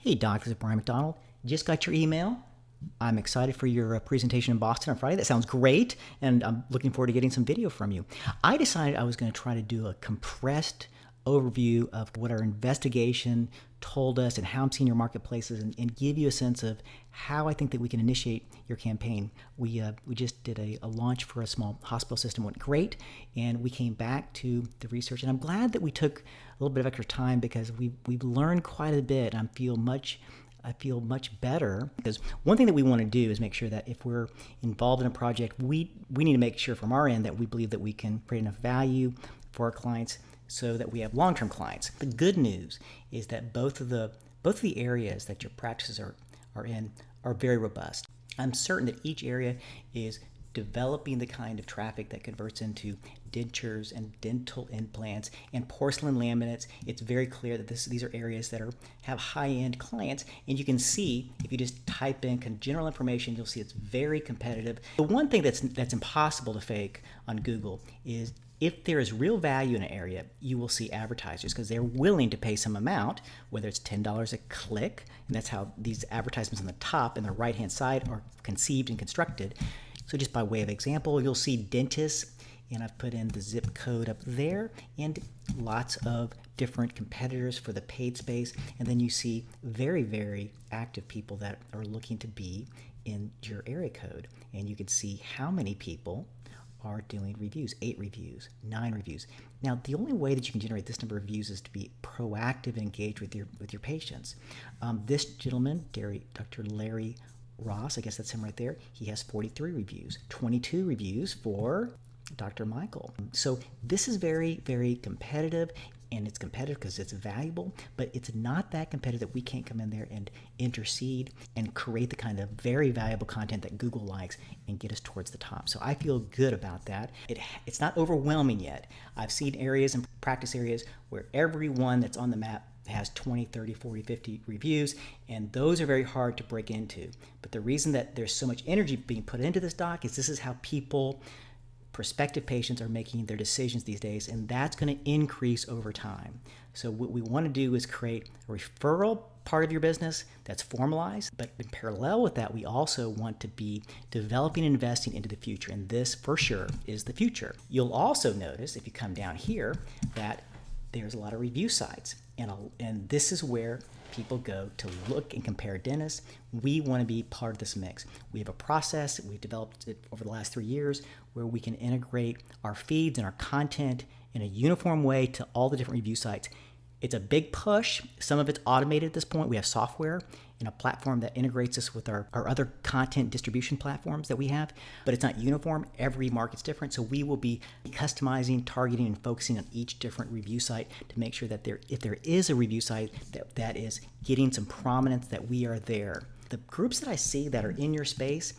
Hey, Doc, this is Brian McDonald. Just got your email. I'm excited for your presentation in Boston on Friday. That sounds great, and I'm looking forward to getting some video from you. I decided I was going to try to do a compressed overview of what our investigation told us and how I'm seeing your marketplaces and give you a sense of how I think that we can initiate your campaign. We just did a launch for a small hospital system, went great, and we came back to the research, and I'm glad that we took a little bit of extra time because we've learned quite a bit. I feel much better because one thing that we want to do is make sure that if we're involved in a project, we need to make sure from our end that we believe that we can create enough value for our clients so that we have long-term clients. The good news is that both of the areas that your practices are in are very robust. I'm certain that each area is developing the kind of traffic that converts into dentures and dental implants and porcelain laminates. It's very clear that these are areas that have high-end clients, and you can see if you just type in kind of general information, you'll see it's very competitive. The one thing that's impossible to fake on Google is if there is real value in an area, you will see advertisers because they're willing to pay some amount, whether it's $10 a click, and that's how these advertisements on the top and the right-hand side are conceived and constructed. So just by way of example, you'll see dentists, and I've put in the zip code up there, and lots of different competitors for the paid space. And then you see very, very active people that are looking to be in your area code. And you can see how many people are doing reviews, 8 reviews, 9 reviews. Now, the only way that you can generate this number of reviews is to be proactive and engaged with your patients. This gentleman, Dr. Larry Ross, I guess that's him right there, he has 43 reviews, 22 reviews for Dr. Michael. So this is very, very competitive, and it's competitive because it's valuable, but it's not that competitive that we can't come in there and intercede and create the kind of very valuable content that Google likes and get us towards the top. So I feel good about that. It's not overwhelming yet. I've seen areas and practice areas where everyone that's on the map has 20, 30, 40, 50 reviews, and those are very hard to break into. But the reason that there's so much energy being put into this doc is this is how prospective patients are making their decisions these days, and that's going to increase over time. So what we want to do is create a referral part of your business that's formalized, but in parallel with that, we also want to be developing and investing into the future, and this for sure is the future. You'll also notice if you come down here that there's a lot of review sites, and this is where people go to look and compare dentists. We want to be part of this mix. We have a process, we've developed it over the last 3 years, where we can integrate our feeds and our content in a uniform way to all the different review sites. It's a big push. Some of it's automated at this point. We have software and a platform that integrates us with our other content distribution platforms that we have, but it's not uniform. Every market's different, so we will be customizing, targeting, and focusing on each different review site to make sure that if there is a review site that is getting some prominence, that we are there. The groups that I see that are in your space,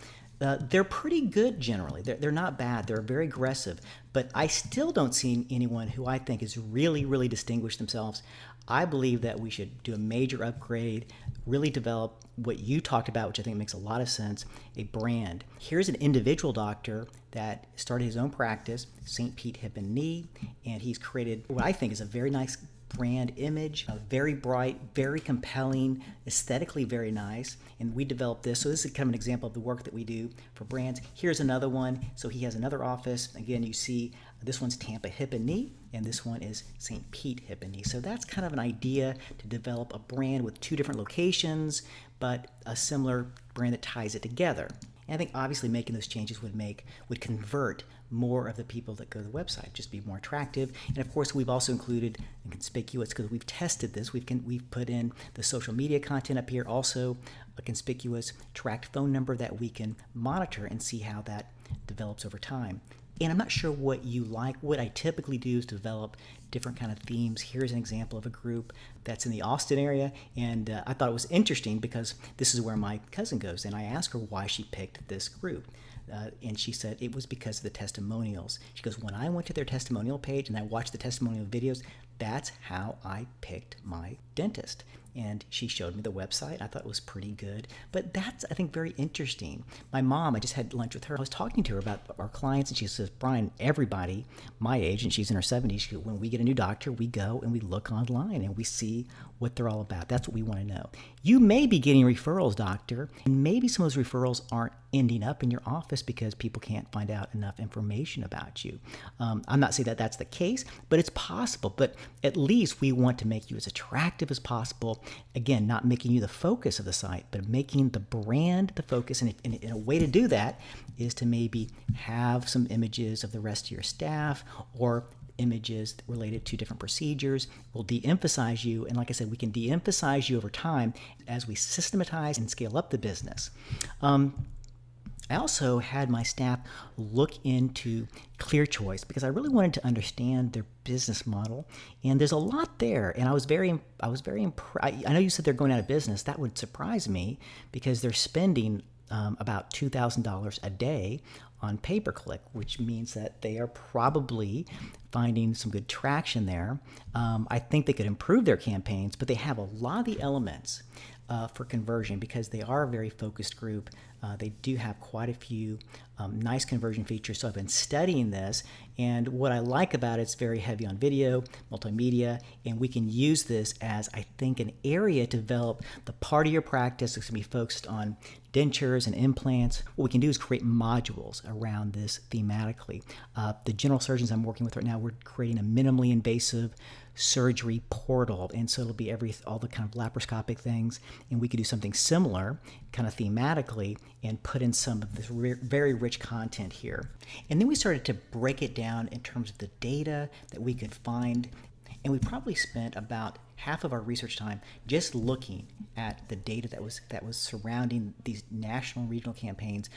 they're pretty good generally. They're not bad. They're very aggressive. But I still don't see anyone who I think has really, really distinguished themselves. I believe that we should do a major upgrade, really develop what you talked about, which I think makes a lot of sense, a brand. Here's an individual doctor that started his own practice, St. Pete Hip and Knee, and he's created what I think is a very nice brand image, very bright, very compelling, aesthetically very nice, and we developed this. So this is kind of an example of the work that we do for brands. Here's another one. So he has another office. Again, you see this one's Tampa Hip and Knee, and this one is St. Pete Hip and Knee. So that's kind of an idea to develop a brand with 2 different locations, but a similar brand that ties it together. And I think obviously making those changes would convert more of the people that go to the website, just be more attractive. And of course, we've also included and conspicuous, because we've tested this. We've put in the social media content up here, also a conspicuous tracked phone number that we can monitor and see how that develops over time. And I'm not sure what you like. What I typically do is develop different kind of themes. Here's an example of a group that's in the Austin area, and I thought it was interesting because this is where my cousin goes, and I asked her why she picked this group. And she said it was because of the testimonials. She goes, when I went to their testimonial page and I watched the testimonial videos, that's how I picked my dentist. and she showed me the website. I thought it was pretty good. But that's, I think, very interesting. My mom, I just had lunch with her. I was talking to her about our clients, and she says, Brian, everybody my age, and she's in her 70s, she goes, when we get a new doctor, we go and we look online and we see what they're all about. That's what we want to know. You may be getting referrals, doctor, and maybe some of those referrals aren't ending up in your office because people can't find out enough information about you. I'm not saying that that's the case, but it's possible. But at least we want to make you as attractive as possible. Again, not making you the focus of the site, but making the brand the focus. And a way to do that is to maybe have some images of the rest of your staff or images related to different procedures. We'll de-emphasize you. And like I said, we can de-emphasize you over time as we systematize and scale up the business. I also had my staff look into ClearChoice because I really wanted to understand their business model, and there's a lot there. And I was very impressed. I know you said they're going out of business. That would surprise me because they're spending about $2,000 a day on pay-per-click, which means that they are probably finding some good traction there. I think they could improve their campaigns, but they have a lot of the elements for conversion because they are a very focused group. They do have quite a few nice conversion features. So I've been studying this, and what I like about it's very heavy on video, multimedia, and we can use this as, I think, an area to develop the part of your practice that's going to be focused on dentures and implants. What we can do is create modules around this thematically. The general surgeons I'm working with right now, we're creating a minimally invasive surgery portal, and so it'll be all the kind of laparoscopic things, and we could do something similar kind of thematically and put in some of this very rich content here. And then we started to break it down in terms of the data that we could find, and we probably spent about half of our research time just looking at the data that was surrounding these national and regional campaigns.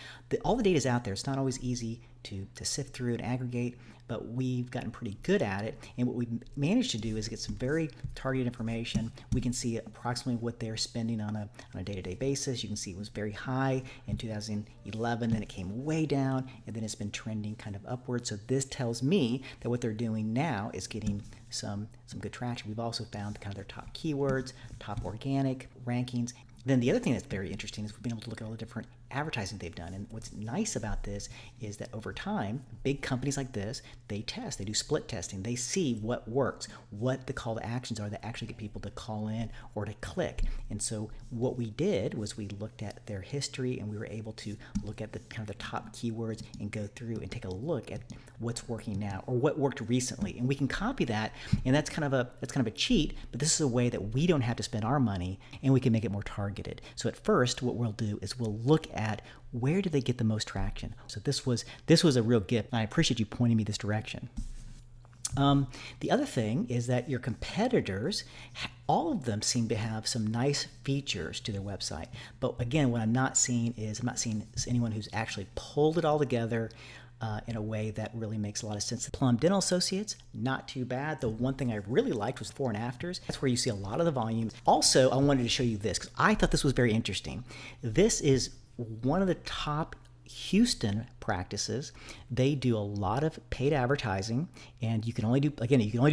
All the data is out there. It's not always easy to sift through and aggregate, but we've gotten pretty good at it. And what we've managed to do is get some very targeted information. We can see approximately what they're spending on a day-to-day basis. You can see it was very high in 2011, then it came way down, and then it's been trending kind of upward. So this tells me that what they're doing now is getting some good traction. We've also found kind of their top keywords, top organic rankings. Then the other thing that's very interesting is we've been able to look at all the different advertising they've done. And what's nice about this is that over time, big companies like this, they do split testing. They see what works, what the call to actions are that actually get people to call in or to click. And so what we did was we looked at their history, and we were able to look at the kind of the top keywords and go through and take a look at what's working now or what worked recently. And we can copy that, and that's kind of a cheat, but this is a way that we don't have to spend our money, and we can make it more targeted. So at first, what we'll do is we'll look at where did they get the most traction. So this was a real gift. I appreciate you pointing me this direction. The other thing is that your competitors, all of them seem to have some nice features to their website. But again, what I'm not seeing anyone who's actually pulled it all together in a way that really makes a lot of sense. Plum Dental Associates, not too bad. The one thing I really liked was before and afters. That's where you see a lot of the volume. Also, I wanted to show you this because I thought this was very interesting. This is one of the top Houston practices. They do a lot of paid advertising, and you can only do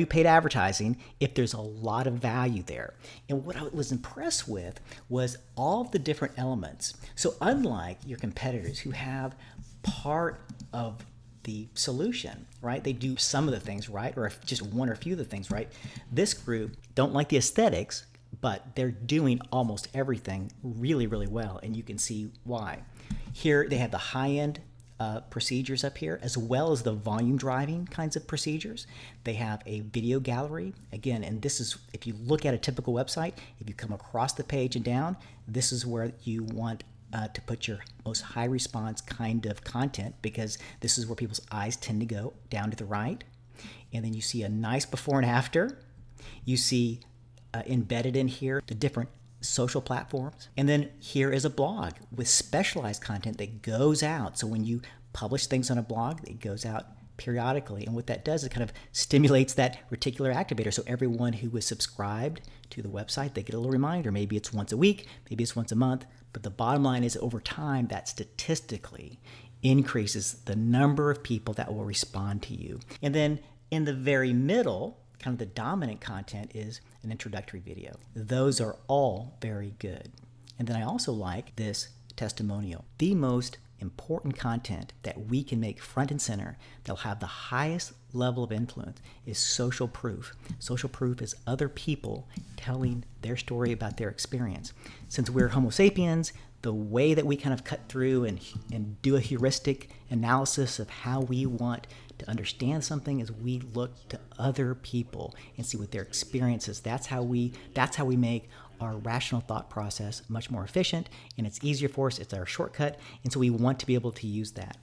paid advertising if there's a lot of value there. And what I was impressed with was all the different elements. So unlike your competitors who have part of the solution, right? They do some of the things right, or just one or a few of the things right. This group don't like the aesthetics, but they're doing almost everything really, really well, and you can see why. Here they have the high-end procedures up here, as well as the volume driving kinds of procedures. They have a video gallery, again, and this is, if you look at a typical website, if you come across the page and down, this is where you want to put your most high response kind of content, because this is where people's eyes tend to go down to the right. And then you see a nice before and after. You see embedded in here the different social platforms. And then here is a blog with specialized content that goes out. So when you publish things on a blog, it goes out periodically. And what that does is it kind of stimulates that reticular activator. So everyone who is subscribed to the website, they get a little reminder. Maybe it's once a week, maybe it's once a month. But the bottom line is over time, that statistically increases the number of people that will respond to you. And then in the very middle, kind of the dominant content is an introductory video. Those are all very good. And then I also like this testimonial. The most important content that we can make front and center that'll have the highest level of influence is social proof. Social proof is other people telling their story about their experience. Since we're Homo sapiens, the way that we kind of cut through and do a heuristic analysis of how we want to understand something is we look to other people and see what their experience is. That's how we make our rational thought process much more efficient, and it's easier for us. It's our shortcut, and so we want to be able to use that.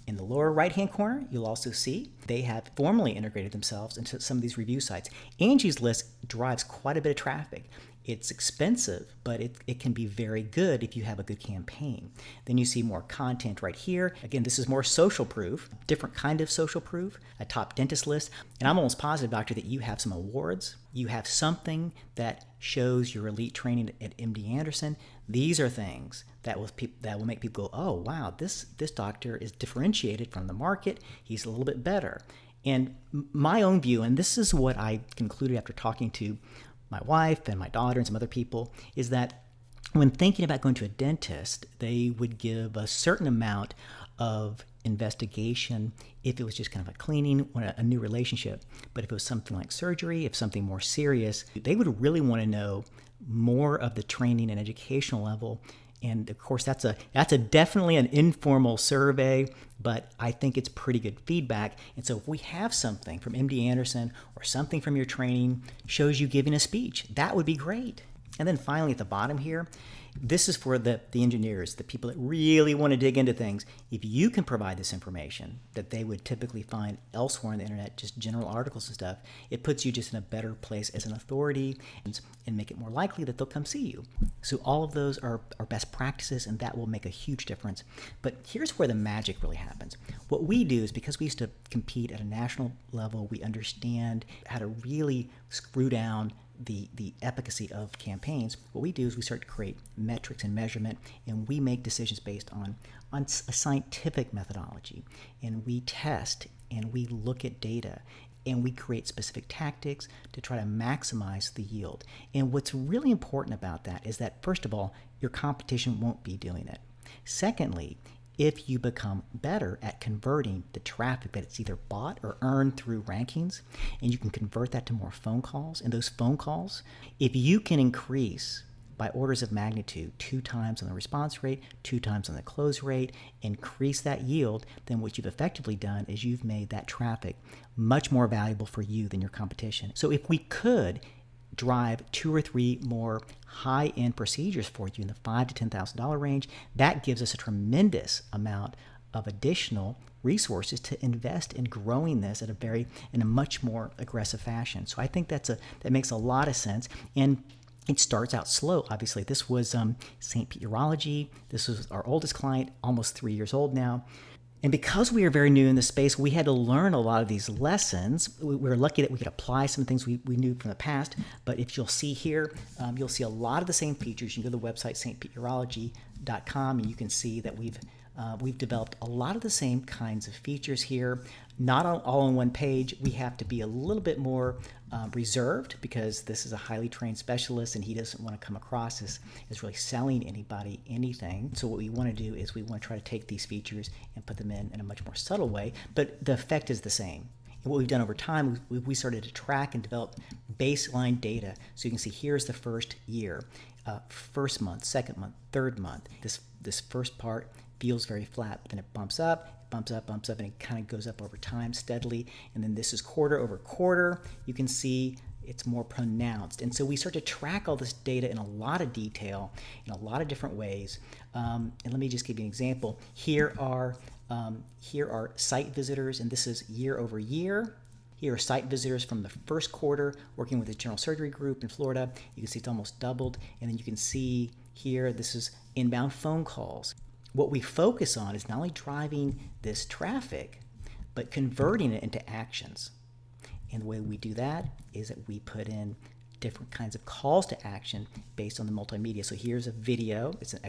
In the lower right-hand corner, you'll also see they have formally integrated themselves into some of these review sites. Angie's List drives quite a bit of traffic. It's expensive, but it can be very good if you have a good campaign. Then you see more content right here. Again, this is more social proof, different kind of social proof, a top dentist list. And I'm almost positive, doctor, that you have some awards. You have something that shows your elite training at MD Anderson. These are things that will make people go, oh, wow, this doctor is differentiated from the market. He's a little bit better. And my own view, and this is what I concluded after talking to my wife and my daughter and some other people, is that when thinking about going to a dentist, they would give a certain amount of investigation if it was just kind of a cleaning or a new relationship. But if it was something like surgery, if something more serious, they would really want to know more of the training and educational level. And of course, that's a definitely an informal survey, but I think it's pretty good feedback. And so if we have something from MD Anderson or something from your training shows you giving a speech, that would be great. And then finally at the bottom here, this is for the engineers, the people that really want to dig into things. If you can provide this information that they would typically find elsewhere on the internet, just general articles and stuff, it puts you just in a better place as an authority and make it more likely that they'll come see you. So all of those are best practices, and that will make a huge difference. But here's where the magic really happens. What we do is, because we used to compete at a national level, we understand how to really screw down the efficacy of campaigns. What we do is we start to create metrics and measurement, and we make decisions based on a scientific methodology. And we test and we look at data and we create specific tactics to try to maximize the yield. And what's really important about that is that, first of all, your competition won't be doing it. Secondly, if you become better at converting the traffic that it's either bought or earned through rankings, and you can convert that to more phone calls, and those phone calls, if you can increase by orders of magnitude 2 times on the response rate, 2 times on the close rate, increase that yield, then what you've effectively done is you've made that traffic much more valuable for you than your competition. So if we could drive 2 or 3 more high-end procedures for you in the $5,000 to $10,000 range, that gives us a tremendous amount of additional resources to invest in growing this in a much more aggressive fashion. So I think that makes a lot of sense. And it starts out slow. Obviously, this was St. Pete Urology. This was our oldest client, almost 3 years old now. And because we are very new in this space, we had to learn a lot of these lessons. We were lucky that we could apply some things we knew from the past. But if you'll see here, you'll see a lot of the same features. You can go to the website, stpeteurology.com, and you can see that we've developed a lot of the same kinds of features here. Not all on one page. We have to be a little bit more reserved because this is a highly trained specialist and he doesn't want to come across as really selling anybody anything. So what we want to do is we want to try to take these features and put them in a much more subtle way, but the effect is the same. And what we've done over time, we started to track and develop baseline data. So you can see here's the first year, first month, second month, third month. This first part feels very flat, but then it bumps up, and it kind of goes up over time steadily. And then this is quarter over quarter. You can see it's more pronounced. And so we start to track all this data in a lot of detail, in a lot of different ways. And let me just give you an example. Here are site visitors, and this is year over year. Here are site visitors from the first quarter working with the general surgery group in Florida. You can see it's almost doubled. And then you can see here, this is inbound phone calls. What we focus on is not only driving this traffic, but converting it into actions. And the way we do that is that we put in different kinds of calls to action based on the multimedia. So here's a video. It's an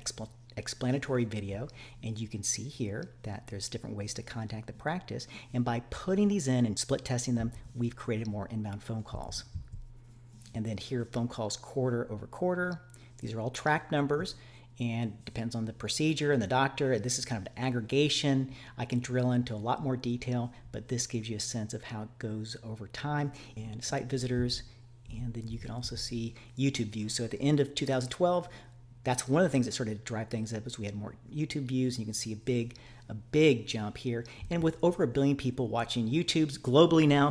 explanatory video, and you can see here that there's different ways to contact the practice. And by putting these in and split testing them, we've created more inbound phone calls. And then here, phone calls quarter over quarter. These are all track numbers, and depends on the procedure and the doctor. This is kind of an aggregation. I can drill into a lot more detail, but this gives you a sense of how it goes over time. And site visitors, and then you can also see YouTube views. So at the end of 2012, that's one of the things that sort of drive things up, is we had more YouTube views, and you can see a big jump here. And with over 1 billion people watching YouTubes globally now,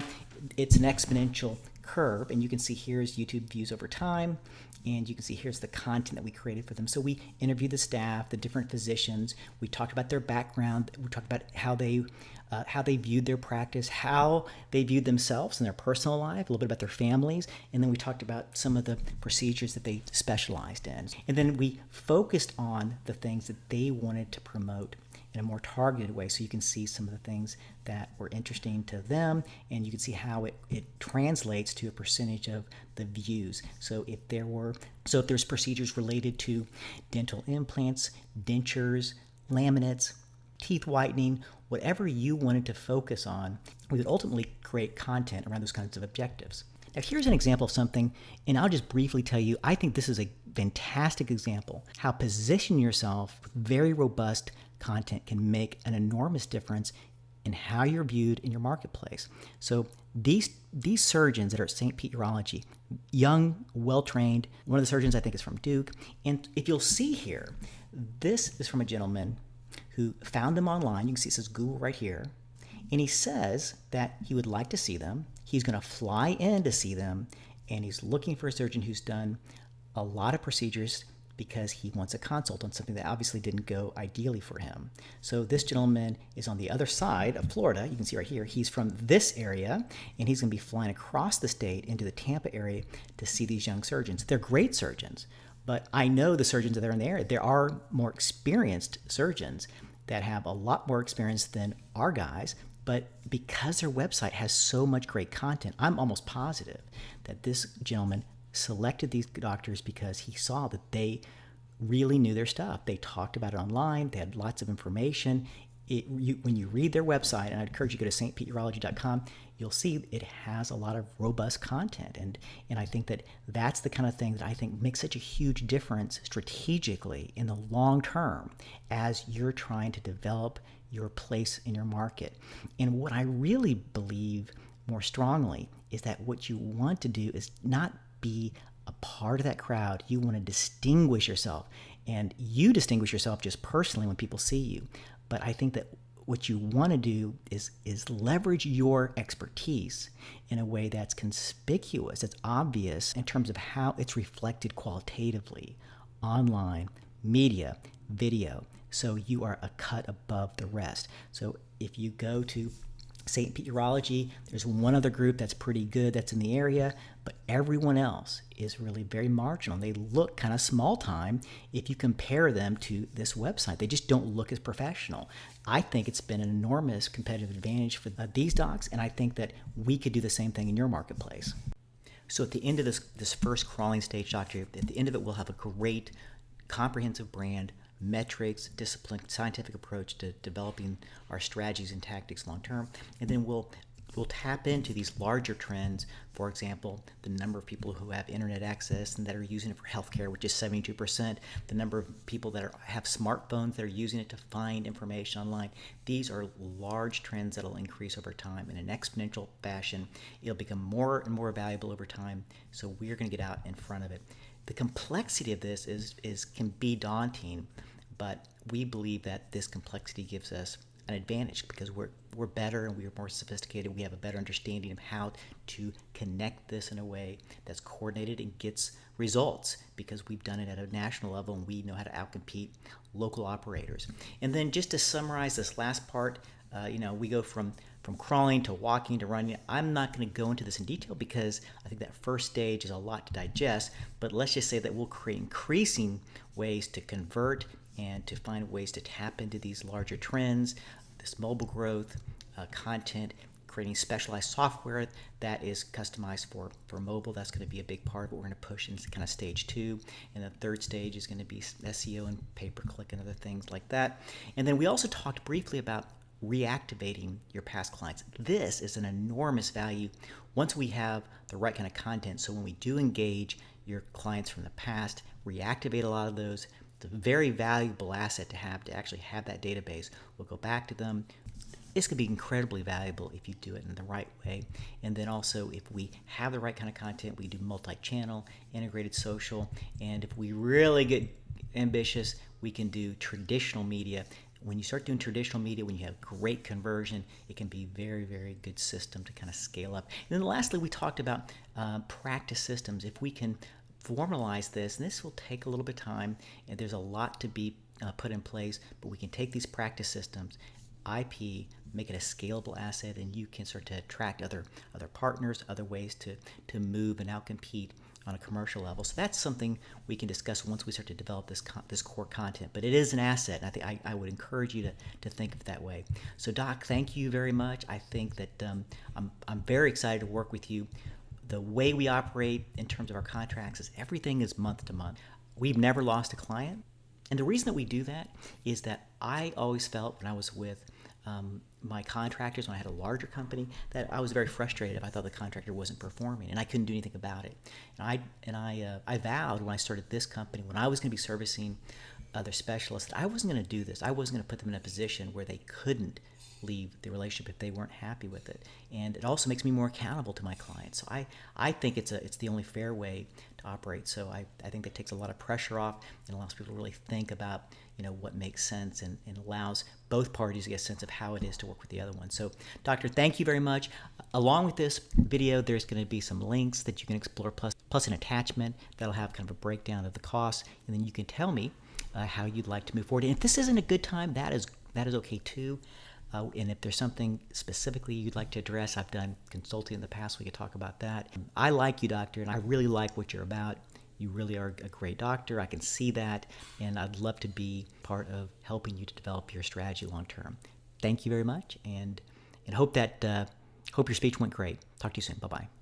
it's an exponential curve. And you can see here's YouTube views over time, and you can see here's the content that we created for them. So we interviewed the staff, the different physicians. We talked about their background. We talked about how they viewed their practice, how they viewed themselves in their personal life, a little bit about their families, and then we talked about some of the procedures that they specialized in. And then we focused on the things that they wanted to promote in a more targeted way, so you can see some of the things that were interesting to them, and you can see how it translates to a percentage of the views. So if there's procedures related to dental implants, dentures, laminates, teeth whitening, whatever you wanted to focus on, we would ultimately create content around those kinds of objectives. Now here's an example of something, and I'll just briefly tell you, I think this is a fantastic example how position yourself with very robust content can make an enormous difference in how you're viewed in your marketplace. So these surgeons that are at St. Pete Urology, young, well-trained, one of the surgeons I think is from Duke, and if you'll see here, this is from a gentleman who found them online. You can see it says Google right here. And he says that he would like to see them. He's going to fly in to see them. And he's looking for a surgeon who's done a lot of procedures because he wants a consult on something that obviously didn't go ideally for him. So this gentleman is on the other side of Florida. You can see right here, he's from this area, and he's going to be flying across the state into the Tampa area to see these young surgeons. They're great surgeons, but I know the surgeons that are in the area. There are more experienced surgeons that have a lot more experience than our guys, but because their website has so much great content, I'm almost positive that this gentleman selected these doctors because he saw that they really knew their stuff. They talked about it online. They had lots of information. When you read their website, and I'd encourage you to go to stpeterology.com, you'll see it has a lot of robust content. And I think that that's the kind of thing that I think makes such a huge difference strategically in the long term as you're trying to develop your place in your market. And what I really believe more strongly is that what you want to do is not be a part of that crowd. You want to distinguish yourself, and you distinguish yourself just personally when people see you. But I think that what you want to do is leverage your expertise in a way that's conspicuous, that's obvious in terms of how it's reflected qualitatively, online, media, video. So you are a cut above the rest. So if you go to St. Pete Urology, there's one other group that's pretty good that's in the area, but everyone else is really very marginal. They look kind of small time if you compare them to this website. They just don't look as professional. I think it's been an enormous competitive advantage for these docs, and I think that we could do the same thing in your marketplace. So at the end of this first crawling stage, doctor, at the end of it, we'll have a great comprehensive brand, metrics, discipline, scientific approach to developing our strategies and tactics long term. And then we'll tap into these larger trends. For example, the number of people who have internet access and that are using it for healthcare, which is 72%. The number of people that have smartphones that are using it to find information online. These are large trends that will increase over time in an exponential fashion. It'll become more and more valuable over time. So we're going to get out in front of it. The complexity of this can be daunting, but we believe that this complexity gives us an advantage because we're better and we're more sophisticated. We have a better understanding of how to connect this in a way that's coordinated and gets results because we've done it at a national level and we know how to outcompete local operators. And then just to summarize this last part, we go from crawling to walking to running. I'm not going to go into this in detail because I think that first stage is a lot to digest, but let's just say that we'll create increasing ways to convert and to find ways to tap into these larger trends, this mobile growth, content, creating specialized software that is customized for mobile. That's going to be a big part of what we're going to push into kind of stage 2. And the third stage is going to be SEO and pay-per-click and other things like that. And then we also talked briefly about reactivating your past clients. This is an enormous value once we have the right kind of content. So when we do engage your clients from the past, reactivate a lot of those. It's a very valuable asset to actually have that database. We'll go back to them. This could be incredibly valuable if you do it in the right way. And then also, if we have the right kind of content, we do multi-channel, integrated social, and if we really get ambitious, we can do traditional media. When you start doing traditional media, when you have great conversion, it can be a very, very good system to kind of scale up. And then lastly, we talked about practice systems. If we can formalize this, and this will take a little bit of time, and there's a lot to be put in place, but we can take these practice systems, IP, make it a scalable asset, and you can start to attract other partners, other ways to move and outcompete on a commercial level. So that's something we can discuss once we start to develop this core content. But it is an asset, and I think I would encourage you to think of it that way. So Doc, thank you very much. I think that I'm very excited to work with you. The way we operate in terms of our contracts is everything is month to month. We've never lost a client. And the reason that we do that is that I always felt when I was with my contractors, when I had a larger company, that I was very frustrated if I thought the contractor wasn't performing, and I couldn't do anything about it. And I vowed when I started this company, when I was going to be servicing other specialists, I wasn't going to do this. I wasn't going to put them in a position where they couldn't leave the relationship if they weren't happy with it. And it also makes me more accountable to my clients. So I think it's the only fair way to operate. So I think that takes a lot of pressure off and allows people to really think about what makes sense, and allows both parties to get a sense of how it is to work with the other one. So Doctor, thank you very much. Along with this video, there's going to be some links that you can explore, plus an attachment that'll have kind of a breakdown of the costs, and then you can tell me how you'd like to move forward. And if this isn't a good time, that is okay too. And if there's something specifically you'd like to address, I've done consulting in the past, we could talk about that. I like you, Doctor, and I really like what you're about. You really are a great doctor. I can see that, and I'd love to be part of helping you to develop your strategy long term. Thank you very much, and hope your speech went great. Talk to you soon. Bye-bye.